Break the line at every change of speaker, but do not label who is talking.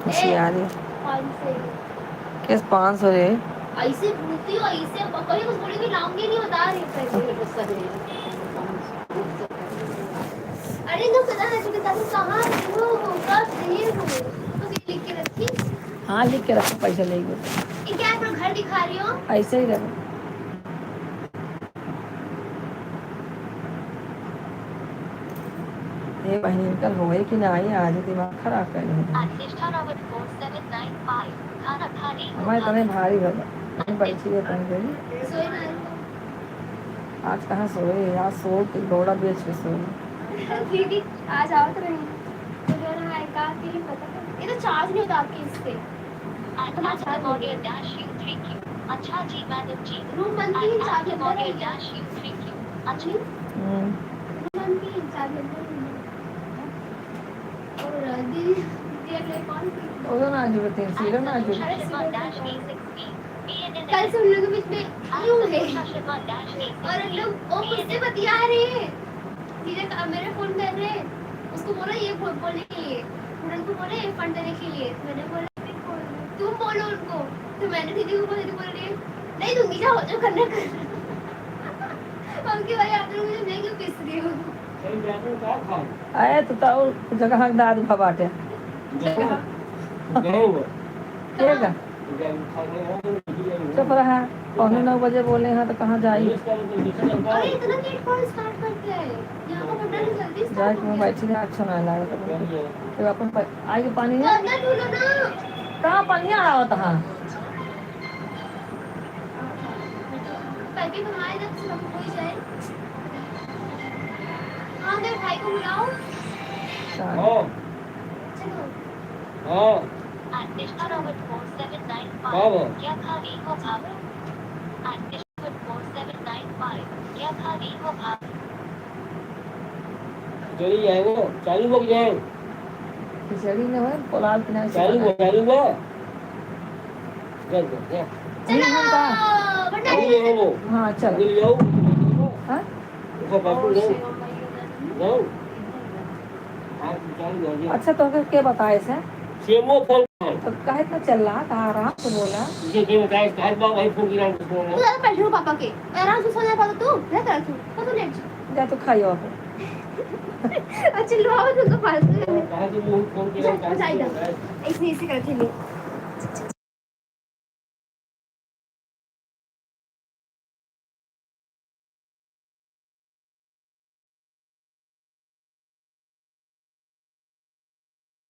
होशियारी।
500
किस 500 रे?
ऐसे भूलती हो, ऐसे कभी कुछ बोली भी लाऊंगी नहीं, बता रही पैसे गुस्सा दे। अरे तो पता है तुझे ताकि कहाँ हो, कब नहीं हो, तो ये लिख के रखी।
हाँ लिख के रखो, पैसा लेंगे।
ये क्या अपना घर दिखा रही हो?
ऐसे ही करो। ये बहनी निकल हो गई कि ना आई, आज दिमाग खराब कर रही है। हमारे तने भारी हो बैठी है तन गई।
सोई ना
आज कहाँ सोए, आज सो के घोड़ा बेच के सोए।
दीदी आज आओ तो नहीं, तो जो ना है का के लिए पता है, ये तो चार्ज नहीं होता आपके इससे। अच्छा जी मैडम जी, रूम बनती है चार्ज अंदर है। अच्छी रूम बनती है चार्ज अंदर है। और दीदी दीदी अगले कौन थी?
वो ना जुड़ते हैं, सीरो ना जुड़ते।
कल से उन लोगों के बीच में यूं है और उन लोग वो मुझसे बतिया रहे हैं, सीधे मेरे फोन कर रहे हैं, उसको बोला ये बोलने के लिए, उनको बोले ये फंड देने के लिए, मैंने बोला तुम बोलो उनको, तो मैंने दीदी को बोला, दीदी बोल रही है नहीं दूंगी, जाओ जो करना कर। उनकी भाई आप लोग मुझे नहीं क्यों पिस रही हो?
आए तो ताऊ जगह दाद भबाटे केगा चुप रहा। 9:15 बजे बोले हैं तो कहाँ जाइए।
अरे इतना लेट कॉल स्टार्ट करते हैं, यहाँ का बटन जल्दी
जाए
स्टार्ट
कि
हो
मैं
गया।
बैठी रहा, अच्छा ना लगा तो अपन आगे पानी
तो
है
अंदर ढूंढो ना।
कहाँ पानी आ रहा था।
पैके बनाए जब से सब हो जाए। हाँ मेरे भाई को बुलाओ। चलो क्या खा रही हो भाभी? क्या खा रही हो भाभी?
चली जाएगा, चालू हो जाए।
खिचड़ी ने है पुलाव किनारे से
चालू हो, चालू हो। चल चल
चलो
हाँ चल हाँ अच्छा तो अगर क्या बताए से
सेमो फोन
तो काहे इतना चल रहा था, आराम से बोला।
ये क्या बताए, काहे बाबा भाई फोन किया उसको।
तू ज्यादा पैसे हो पापा के, आराम से सो जा पापा, तू रहता रह तू तो लेट
जा तो खाइयो
अच्छा लो आओ तुमको फालतू
काहे तू फोन किया
ऐसे ऐसे करके ले।